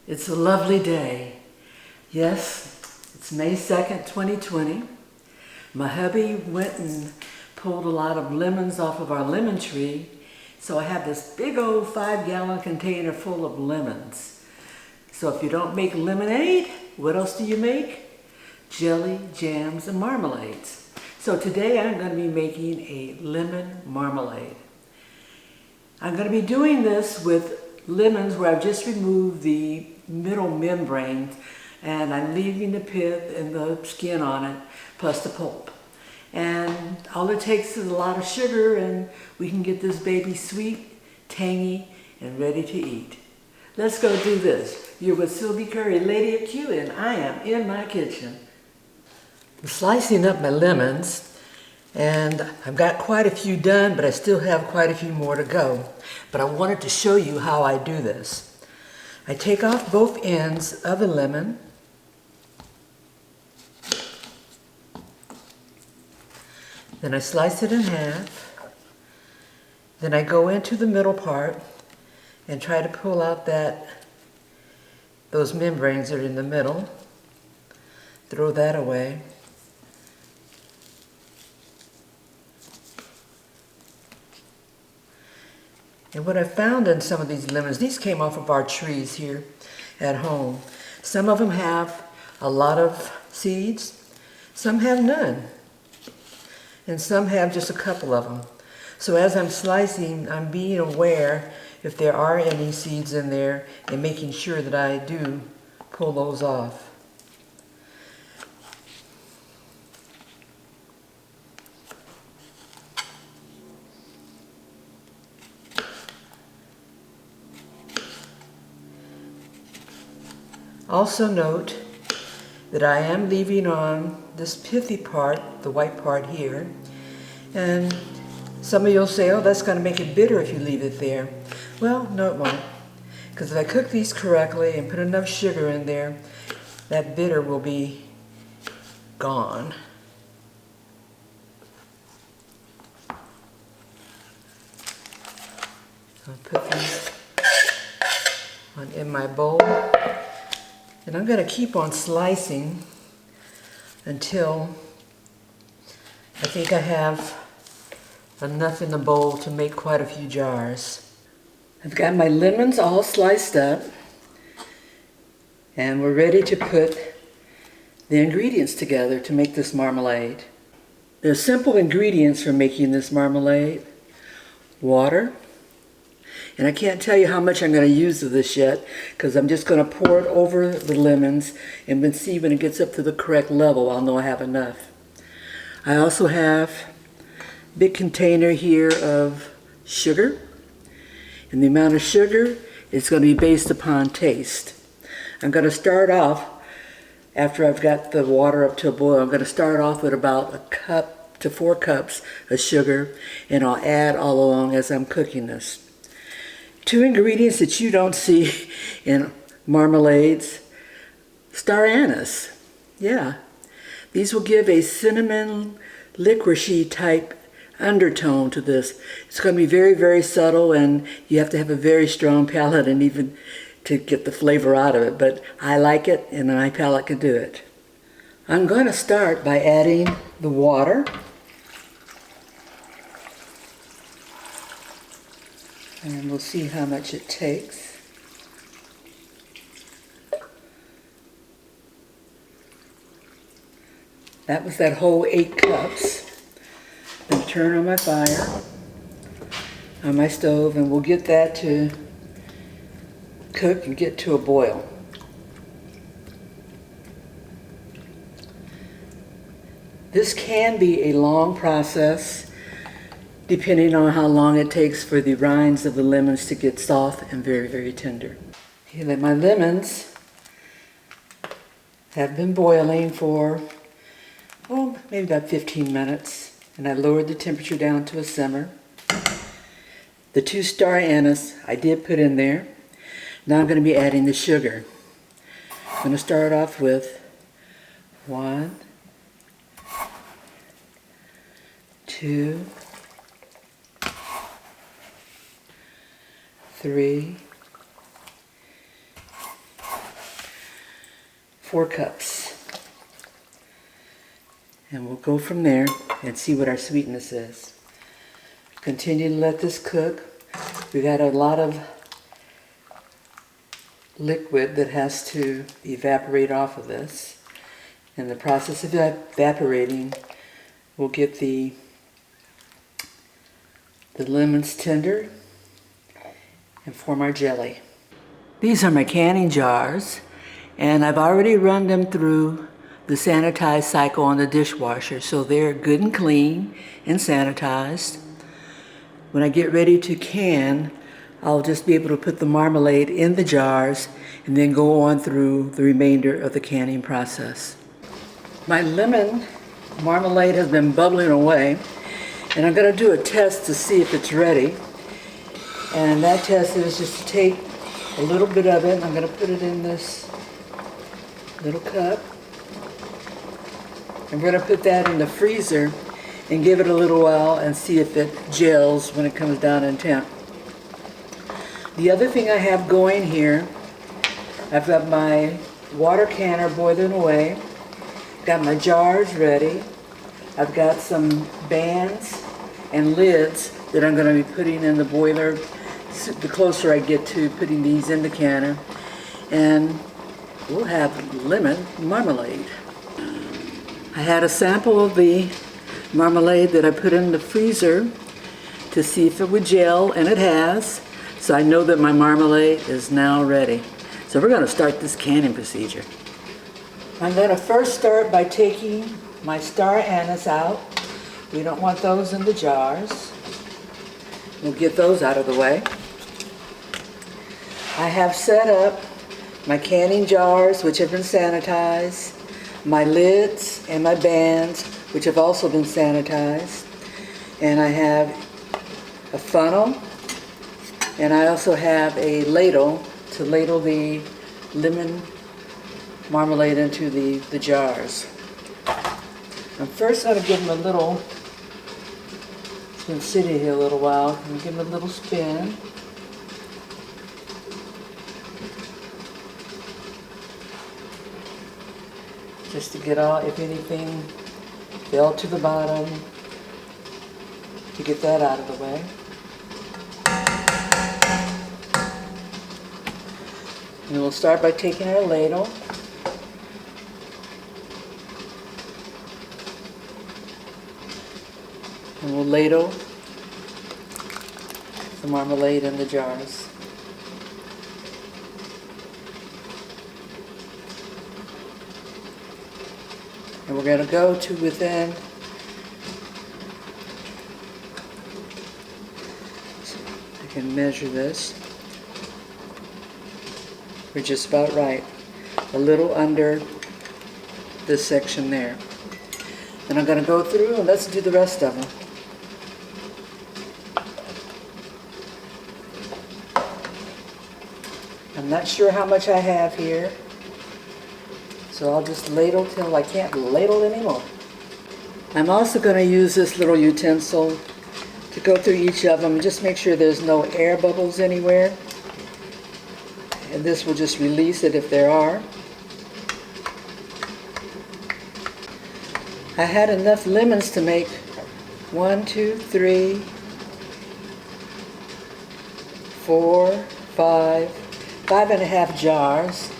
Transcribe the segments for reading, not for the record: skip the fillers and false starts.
It's a lovely day. Yes, it's May 2nd, 2020. My hubby went and pulled a lot of lemons off of our lemon tree, so I have this big old 5-gallon container full of lemons. So if you don't make lemonade, what else do you make? Jelly, jams, and marmalades. So today I'm going to be making a lemon marmalade. I'm going to be doing this with lemons where I've just removed the middle membrane and I'm leaving the pith and the skin on it, plus the pulp. And all it takes is a lot of sugar and we can get this baby sweet, tangy, and ready to eat. Let's go do this. You're with Sylvie Curry, Lady of Q, and I am in my kitchen. I'm slicing up my lemons. And I've got quite a few done, but I still have quite a few more to go. But I wanted to show you how I do this. I take off both ends of the lemon. Then I slice it in half. Then I go into the middle part and try to pull out those membranes that are in the middle. Throw that away. And what I found in some of these lemons, these came off of our trees here at home. Some of them have a lot of seeds, some have none, and some have just a couple of them. So as I'm slicing, I'm being aware if there are any seeds in there and making sure that I do pull those off. Also note that I am leaving on this pithy part, the white part here, and some of you will say, oh, that's going to make it bitter if you leave it there. Well, no it won't, because if I cook these correctly and put enough sugar in there, that bitter will be gone. I'll put these in my bowl. And I'm going to keep on slicing until I think I have enough in the bowl to make quite a few jars. I've got my lemons all sliced up and we're ready to put the ingredients together to make this marmalade. There's simple ingredients for making this marmalade. Water. And I can't tell you how much I'm going to use of this yet because I'm just going to pour it over the lemons and then see when it gets up to the correct level, I'll know I have enough. I also have a big container here of sugar. And the amount of sugar is going to be based upon taste. I'm going to start off, after I've got the water up to a boil, I'm going to start off with about 1 cup to 4 cups of sugar, and I'll add all along as I'm cooking this. 2 ingredients that you don't see in marmalades. Star anise. Yeah. These will give a cinnamon licoricey type undertone to this. It's going to be very, very subtle and you have to have a very strong palate and even to get the flavor out of it. But I like it and my palate can do it. I'm going to start by adding the water. And we'll see how much it takes. That was that whole 8 cups. Then turn on my fire, on my stove, and we'll get that to cook and get to a boil. This can be a long process, depending on how long it takes for the rinds of the lemons to get soft and very, very tender. Okay, then my lemons have been boiling for, maybe about 15 minutes. And I lowered the temperature down to a simmer. The 2 star anise I did put in there. Now I'm going to be adding the sugar. I'm going to start off with 1, 2, 3, 4 cups. And we'll go from there and see what our sweetness is. Continue to let this cook. We got a lot of liquid that has to evaporate off of this. In the process of evaporating, we'll get the lemons tender and form our jelly. These are my canning jars, and I've already run them through the sanitized cycle on the dishwasher, so they're good and clean and sanitized. When I get ready to can, I'll just be able to put the marmalade in the jars and then go on through the remainder of the canning process. My lemon marmalade has been bubbling away, and I'm going to do a test to see if it's ready. And that test is just to take a little bit of it, and I'm going to put it in this little cup. I'm going to put that in the freezer and give it a little while and see if it gels when it comes down in temp. The other thing I have going here, I've got my water canner boiling away, got my jars ready, I've got some bands and lids that I'm going to be putting in the boiler the closer I get to putting these in the canner, and we'll have lemon marmalade. I had a sample of the marmalade that I put in the freezer to see if it would gel, and it has. So I know that my marmalade is now ready. So we're going to start this canning procedure. I'm going to first start by taking my star anise out. We don't want those in the jars. We'll get those out of the way. I have set up my canning jars, which have been sanitized, my lids and my bands, which have also been sanitized, and I have a funnel, and I also have a ladle to ladle the lemon marmalade into the jars. I'm first going to give them a little, it's been sitting here a little while, I'm going to give them a little spin. Just to get all, if anything fell to the bottom, to get that out of the way. And we'll start by taking our ladle. And we'll ladle the marmalade in the jars. And we're going to go to within, I can measure this, we're just about right, a little under this section there. And I'm going to go through and let's do the rest of them. I'm not sure how much I have here, so I'll just ladle till I can't ladle anymore. I'm also going to use this little utensil to go through each of them, just make sure there's no air bubbles anywhere. And this will just release it if there are. I had enough lemons to make 1, 2, 3, 4, 5, 5.5 jars.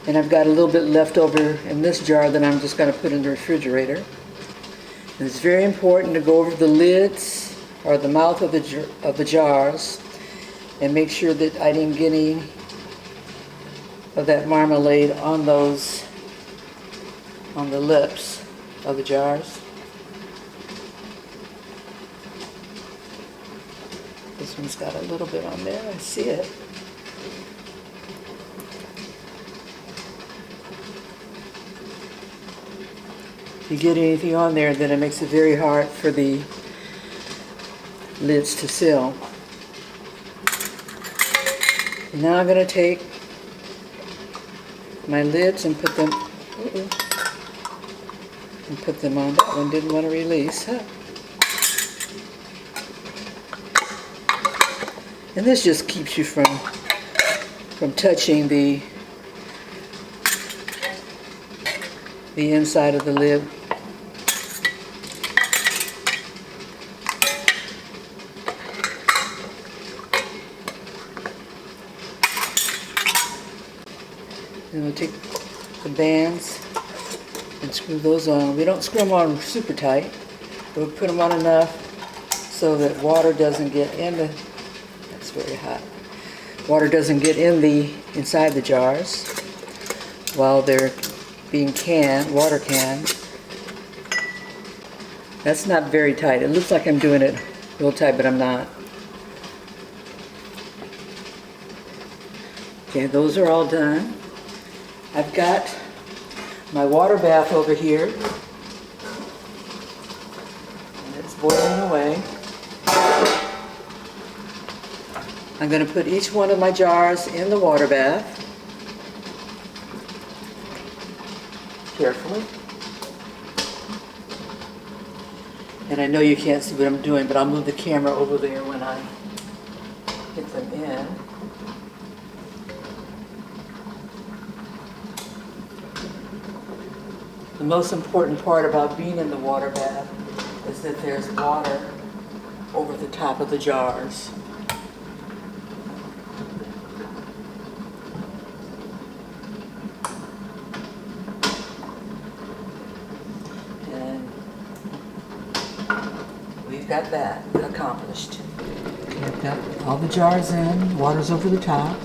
And I've got a little bit left over in this jar that I'm just going to put in the refrigerator. And it's very important to go over the lids or the mouth of the jars and make sure that I didn't get any of that marmalade on those, on the lips of the jars. This one's got a little bit on there, I see it. If you get anything on there, then it makes it very hard for the lids to seal. And now I'm going to take my lids and put them, on. That one didn't want to release, huh? And this just keeps you from touching the the inside of the lid. Then we'll take the bands and screw those on. We don't screw them on super tight, but we'll put them on enough so that water doesn't get in the, that's very hot. Water doesn't get in the inside the jars while they're being water canned. That's not very tight. It looks like I'm doing it real tight, but I'm not. Okay, those are all done. I've got my water bath over here, and it's boiling away. I'm going to put each one of my jars in the water bath, carefully. And I know you can't see what I'm doing, but I'll move the camera over there when I get them in. The most important part about being in the water bath is that there's water over the top of the jars. And we've got that accomplished. Okay, I've got all the jars in, water's over the top.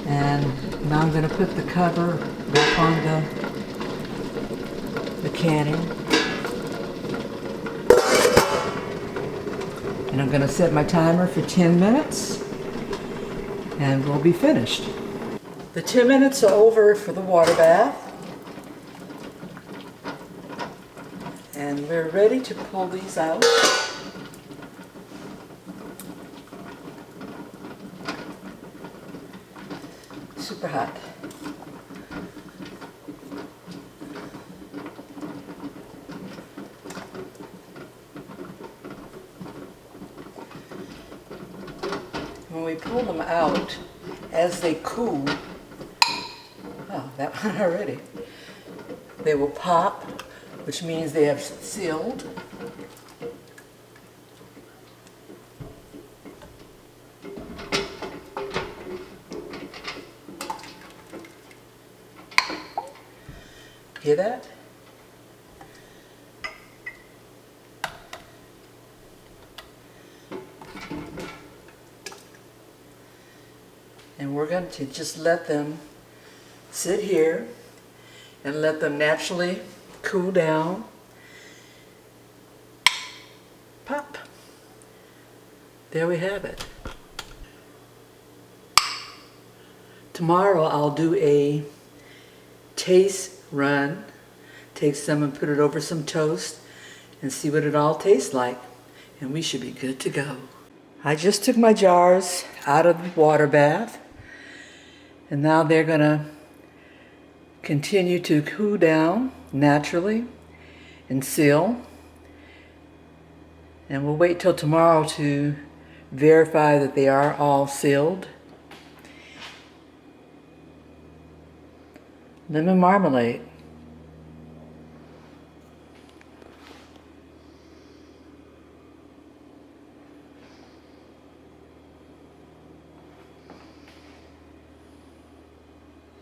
And now I'm going to put the cover back on the canning, and I'm going to set my timer for 10 minutes and we'll be finished. The 10 minutes are over for the water bath, and we're ready to pull these out. Super hot. When we pull them out, as they cool, oh, that one already, they will pop, which means they have sealed. Hear that? And we're going to just let them sit here and let them naturally cool down. Pop. There we have it. Tomorrow I'll do a taste run. Take some and put it over some toast and see what it all tastes like. And we should be good to go. I just took my jars out of the water bath. And now they're going to continue to cool down naturally and seal. And we'll wait till tomorrow to verify that they are all sealed. Lemon marmalade.